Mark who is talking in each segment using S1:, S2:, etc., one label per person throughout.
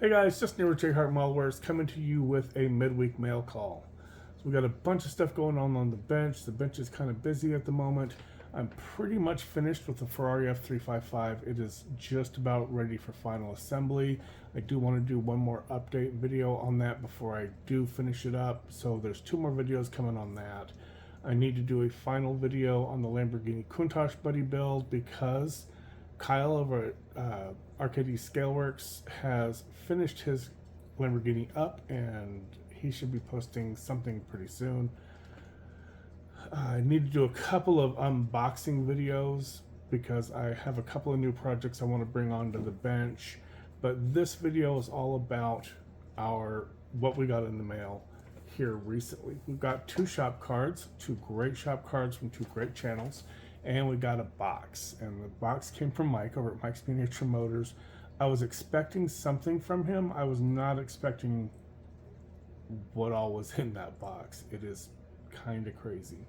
S1: Hey guys, just near JHart Modelworks coming to you with a midweek mail call. So we got a bunch of stuff going on the bench. The bench is kind of busy at the moment. I'm pretty much finished with the Ferrari F355. It is just about ready for final assembly. I do want to do one more update video on that before I do finish it up. So there's 2 more videos coming on that. I need to do a final video on the Lamborghini Countach buddy build because Kyle over at Arcade Scaleworks has finished his Lamborghini up and he should be posting something pretty soon. I need to do a couple of unboxing videos because I have a couple of new projects I want to bring onto the bench, but this video is all about what we got in the mail here recently. We've got 2 shop cards, 2 great shop cards from 2 great channels, and we got a box, and the box came from Mike over at Mike's Miniature Motors. I was expecting something from him. I was not expecting what all was in that box. It is kind of crazy.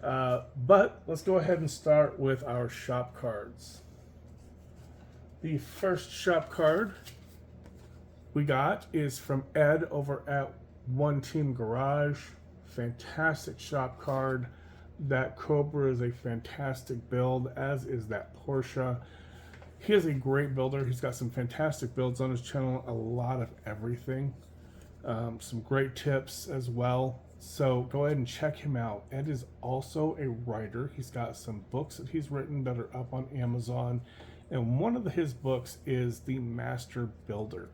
S1: But let's go ahead and start with our shop cards. The first shop card we got is from Ed over at One Team Garage. Fantastic shop card. That Cobra is a fantastic build, as is that Porsche. He is a great builder. He's got some fantastic builds on his channel, a lot of everything. Some great tips as well. So go ahead and check him out. Ed is also a writer. He's got some books that he's written that are up on Amazon. And one of his books is The Master Builder.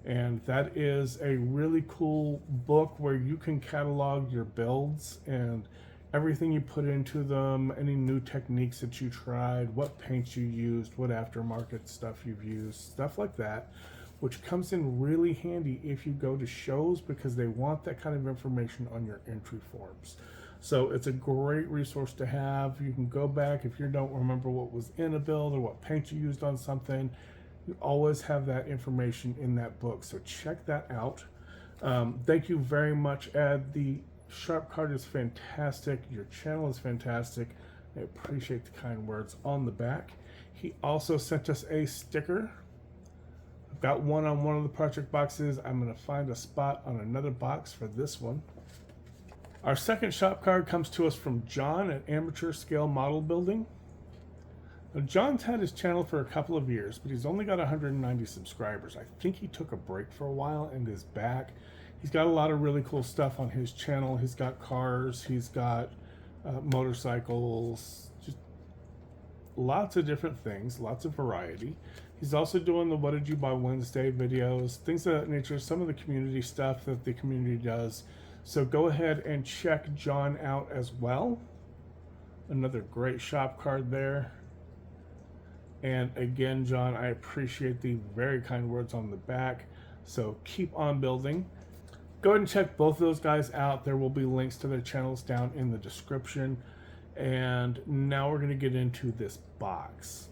S1: And that is a really cool book where you can catalog your builds and everything you put into them, any new techniques that you tried, what paints you used, what aftermarket stuff you've used, stuff like that, which comes in really handy if you go to shows because they want that kind of information on your entry forms. So it's a great resource to have. You can go back if you don't remember what was in a build or what paint you used on something. You always have that information in that book, so check that out. Thank you very much, Ed. The Sharp card is fantastic. Your channel is fantastic. I appreciate the kind words on the back. He also sent us a sticker. I've got one on one of the project boxes. I'm going to find a spot on another box for this one. Our second shop card comes to us from John at Amateur Scale Model Building. Now, John's had his channel for a couple of years, but he's only got 190 subscribers. I think he took a break for a while and is back. He's got a lot of really cool stuff on his channel. He's got cars, he's got motorcycles, just lots of different things, lots of variety. He's also doing the What Did You Buy Wednesday videos, things of that nature, some of the community stuff that the community does. So go ahead and check John out as well. Another great shop card there. And again, John, I appreciate the very kind words on the back. So keep on building. Go ahead and check both of those guys out. There will be links to their channels down in the description. And now we're going to get into this box.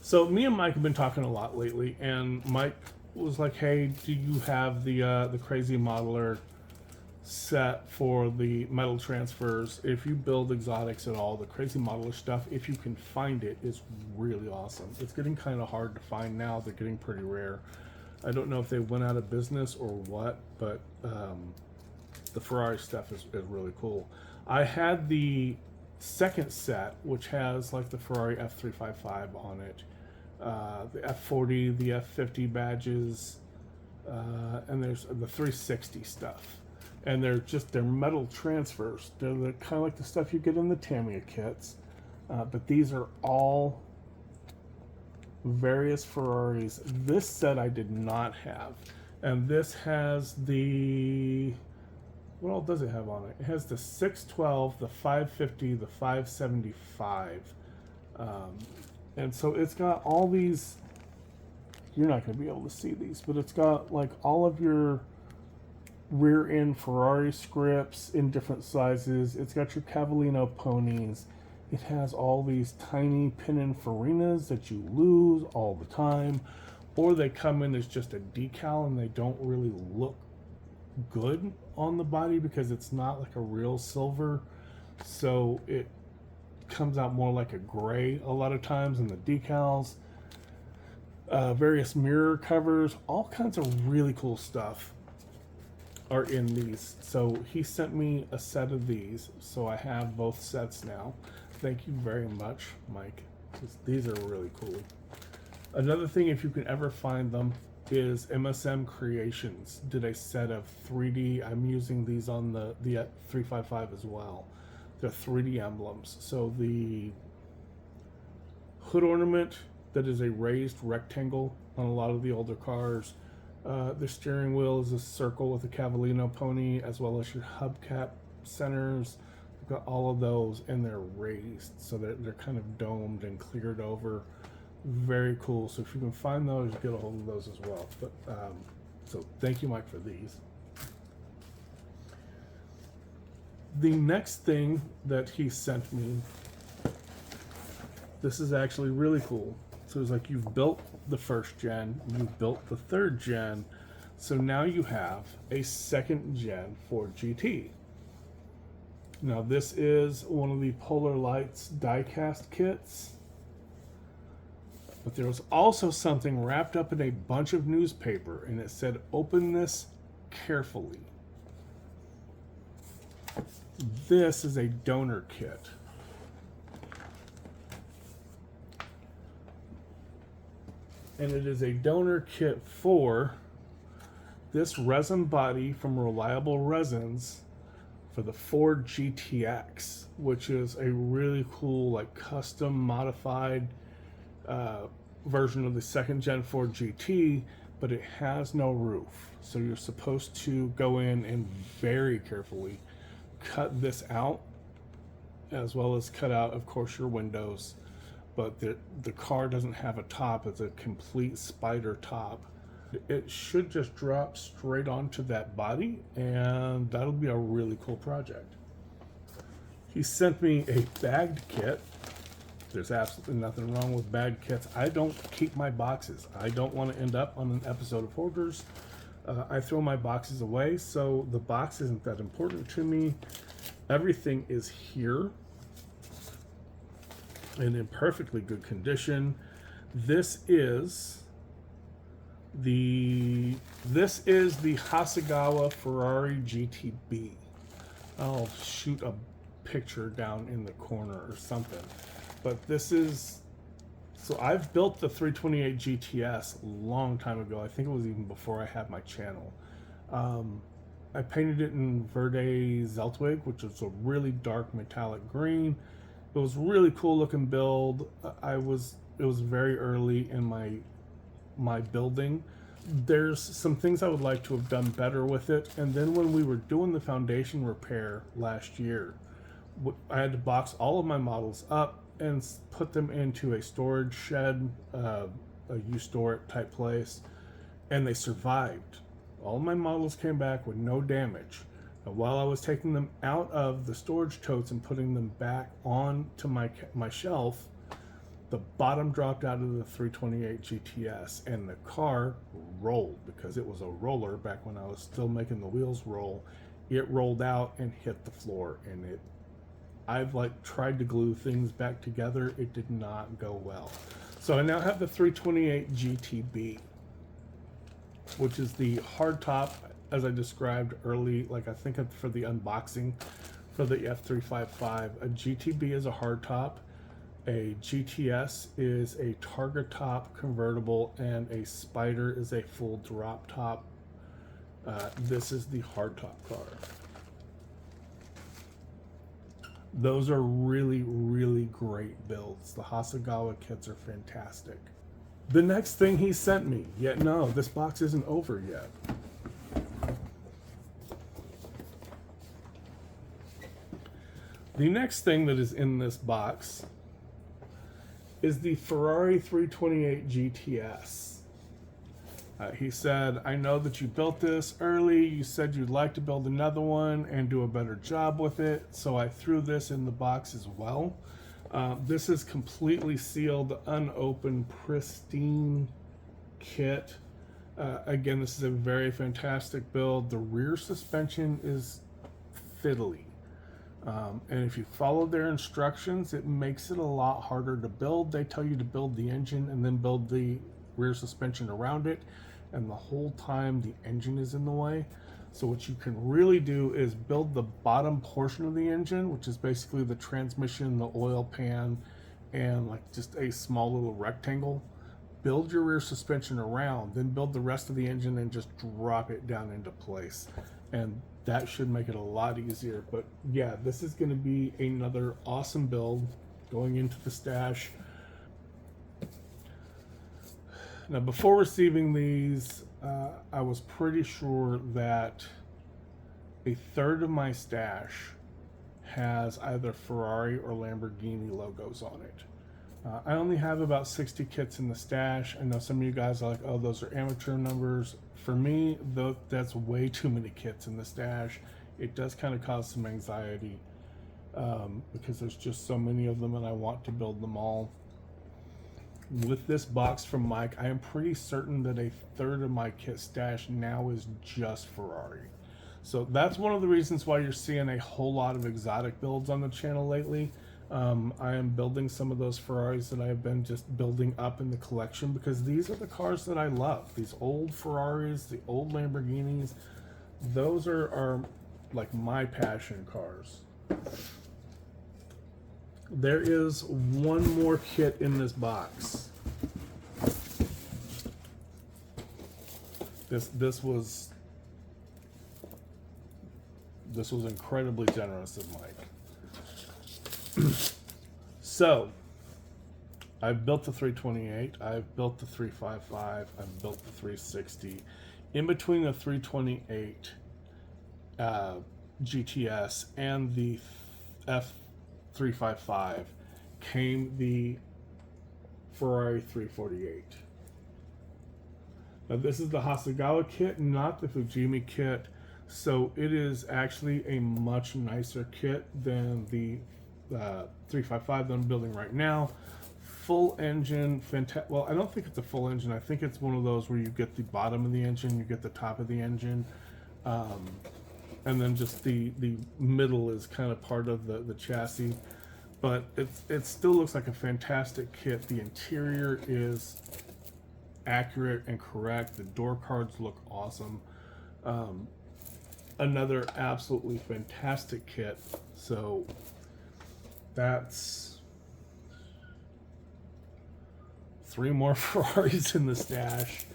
S1: So me and Mike have been talking a lot lately, and Mike was like, hey, do you have the Crazy Modeler set for the metal transfers? If you build exotics at all, the Crazy Modeler stuff, if you can find it, is really awesome. It's getting kind of hard to find now. They're getting pretty rare. I don't know if they went out of business or what, but the Ferrari stuff is really cool. I had the second set, which has like the Ferrari F355 on it, the F40, the F50 badges, and there's the 360 stuff. And they're metal transfers. They're kind of like the stuff you get in the Tamiya kits, but these are all various Ferraris. This set I did not have, and this has the, what all does it have on it? It has the 612, the 550, the 575, and so it's got all these. You're not going to be able to see these, but it's got like all of your rear end Ferrari scripts in different sizes. It's got your Cavallino ponies. It has all these tiny Pininfarinas that you lose all the time, or they come in as just a decal and they don't really look good on the body because it's not like a real silver. So it comes out more like a gray a lot of times in the decals. various mirror covers, all kinds of really cool stuff are in these. So he sent me a set of these, so I have both sets now. Thank you very much, Mike. These are really cool. Another thing, if you can ever find them, is MSM Creations did a set of 3D. I'm using these on the 355 as well. They're 3D emblems. So the hood ornament that is a raised rectangle on a lot of the older cars. The steering wheel is a circle with a Cavallino pony, as well as your hubcap centers. We've got all of those, and they're raised, so they're kind of domed and cleared over. Very cool. So if you can find those, get a hold of those as well. But so thank you, Mike, for these. The next thing that he sent me, this is actually really cool. So it's like, you've built the first gen, you've built the third gen, so now you have a second gen Ford GT. Now this is one of the Polar Lights die-cast kits, but there was also something wrapped up in a bunch of newspaper, and it said, "Open this carefully." This is a donor kit. And it is a donor kit for this resin body from Reliable Resins for the Ford GTX, which is a really cool, like, custom modified version of the second gen Ford GT, but it has no roof. So you're supposed to go in and very carefully cut this out, as well as cut out, of course, your windows. But the car doesn't have a top. It's a complete spider top. It should just drop straight onto that body, and that'll be a really cool project. He sent me a bagged kit. There's absolutely nothing wrong with bagged kits. I don't keep my boxes. I don't want to end up on an episode of Hoarders. I throw my boxes away, so the box isn't that important to me. Everything is here and in perfectly good condition. This is the Hasegawa Ferrari GTB. I'll shoot a picture down in the corner or something. But this is, so I've built the 328 GTS a long time ago. I think it was even before I had my channel. I painted it in Verde Zeltwig, which is a really dark metallic green. It was really cool looking build. It was very early in my building. There's some things I would like to have done better with it. And then when we were doing the foundation repair last year, I had to box all of my models up and put them into a storage shed, a U-Store type place, and they survived. All my models came back with no damage. And while I was taking them out of the storage totes and putting them back onto my shelf, the bottom dropped out of the 328 GTS, and the car rolled, because it was a roller back when I was still making the wheels roll. It rolled out and hit the floor, and I've like tried to glue things back together. It did not go well. So I now have the 328 GTB, which is the hardtop, as I described early, like I think for the unboxing for the F355. A GTB is a hardtop, a GTS is a targa top convertible, and a Spider is a full drop top. This is the hardtop car. Those are really, really great builds. The Hasegawa kits are fantastic. The next thing he sent me, yet no, this box isn't over yet. The next thing that is in this box is the Ferrari 328 GTS. He said, "I know that you built this early. You said you'd like to build another one and do a better job with it, so I threw this in the box as well." This is completely sealed, unopened, pristine kit. Again, this is a very fantastic build. The rear suspension is fiddly. And if you follow their instructions, it makes it a lot harder to build. They tell you to build the engine and then build the rear suspension around it, and the whole time the engine is in the way. So what you can really do is build the bottom portion of the engine, which is basically the transmission, the oil pan, and like just a small little rectangle. Build your rear suspension around, then build the rest of the engine and just drop it down into place. And that should make it a lot easier. But yeah, this is going to be another awesome build going into the stash. Now, before receiving these, I was pretty sure that a third of my stash has either Ferrari or Lamborghini logos on it. I only have about 60 kits in the stash. I know some of you guys are like, oh, those are amateur numbers. For me, though, that's way too many kits in the stash. It does kind of cause some anxiety because there's just so many of them and I want to build them all. With this box from Mike, I am pretty certain that a third of my kit stash now is just Ferrari. So that's one of the reasons why you're seeing a whole lot of exotic builds on the channel lately. I am building some of those Ferraris that I have been just building up in the collection because these are the cars that I love. These old Ferraris, the old Lamborghinis, those are like my passion cars. There is one more kit in this box. This was incredibly generous of Mike. So, I've built the 328, I've built the 355, I've built the 360. In between the 328 GTS and the F355 came the Ferrari 348. Now this is the Hasegawa kit, not the Fujimi kit, so it is actually a much nicer kit than the 355 that I'm building right now. Full engine, fantastic. Well, I don't think it's a full engine. I think it's one of those where you get the bottom of the engine, you get the top of the engine, and then just the middle is kind of part of the chassis. But it still looks like a fantastic kit. The interior is accurate and correct. The door cards look awesome. Another absolutely fantastic kit. So that's 3 more Ferraris in the stash.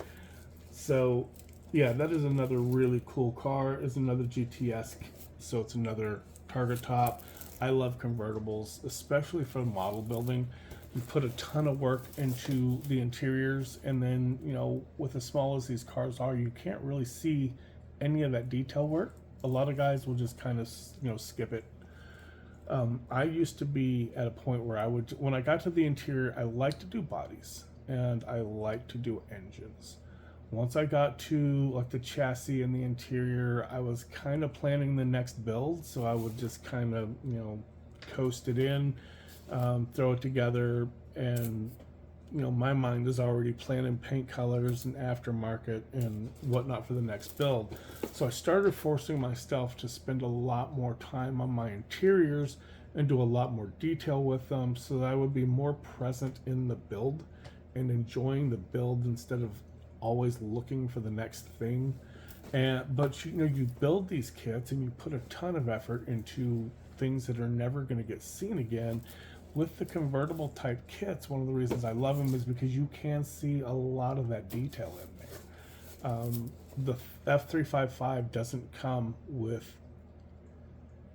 S1: So yeah, that is another really cool car. It's another GTS, so it's another target top. I love convertibles, especially for model building. You put a ton of work into the interiors, and then, you know, with as small as these cars are, you can't really see any of that detail work. A lot of guys will just kind of, you know, skip it. I used to be at a point where when I got to the interior, I like to do bodies and I like to do engines. Once I got to like the chassis and the interior, I was kind of planning the next build, so I would just kind of, you know, coast it in, throw it together, and, you know, my mind is already planning paint colors and aftermarket and whatnot for the next build. So I started forcing myself to spend a lot more time on my interiors and do a lot more detail with them so that I would be more present in the build and enjoying the build instead of always looking for the next thing. But you know, you build these kits and you put a ton of effort into things that are never going to get seen again. With the convertible type kits, one of the reasons I love them is because you can see a lot of that detail in there. The F355 doesn't come with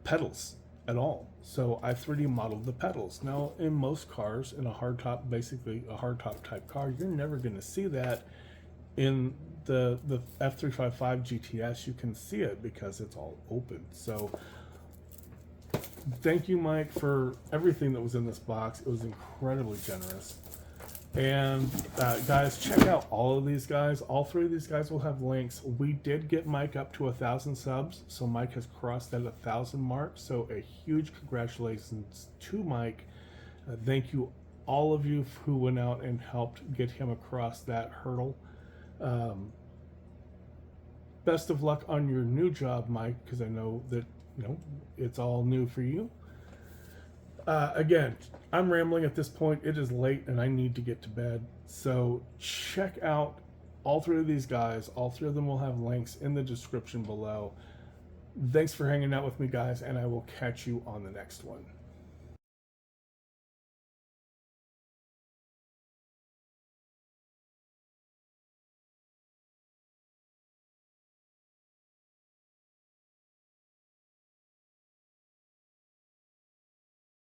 S1: pedals at all, so I 3D modeled the pedals. Now, in most cars, in a hardtop, basically a hardtop type car, you're never going to see that. In the F355 GTS, you can see it because it's all open. So thank you, Mike, for everything that was in this box. It was incredibly generous. And guys, check out all of these guys. All 3 of these guys will have links. We did get Mike up to 1,000 subs, so Mike has crossed that 1,000 mark. So a huge congratulations to Mike. Thank you, all of you who went out and helped get him across that hurdle. Best of luck on your new job, Mike, because I know that, you know, it's all new for you. Again, I'm rambling at this point. It is late and I need to get to bed. So check out all three of these guys. All three of them will have links in the description below. Thanks for hanging out with me, guys, and I will catch you on the next one.